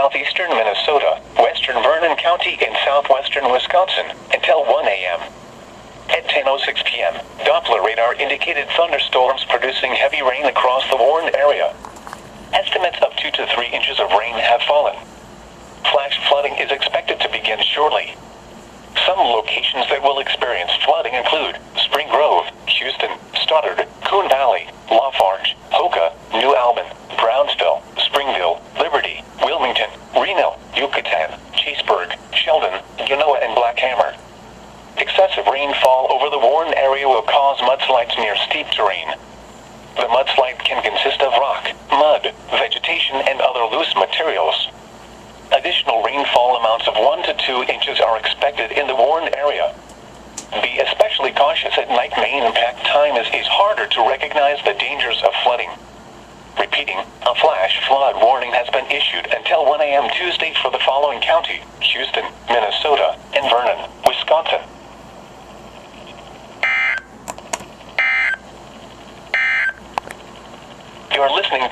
southeastern Minnesota, western Vernon County, and southwestern Wisconsin until 1 a.m. At 10:06 p.m., Doppler radar indicated thunderstorms producing heavy rain across the Warren area. Estimates of 2 to 3 inches of rain have fallen. Flash flooding is expected to begin shortly. Some locations that will experience flooding include Spring Grove, Houston, Stoddard, Coon Valley, Lafarge, Hoka, New Albin, Brownsville, Springville, Liberty, Wilmington, Reno, Yucatan, Chaseburg, Sheldon, Genoa, and Black Hammer. Excessive rainfall over the Warren area will cause mudslides near steep terrain. The mudslide can consist of rock, mud, vegetation, and other loose materials. Additional rainfall amounts of 1 to 2 inches are expected in the Warren area. Be especially cautious at night. Main impact time is harder to recognize the dangers of flooding. Repeating, a flash flood warning has been issued until 1 a.m. Tuesday for the following county: Houston, Minnesota, and Vernon, Wisconsin. You're listening to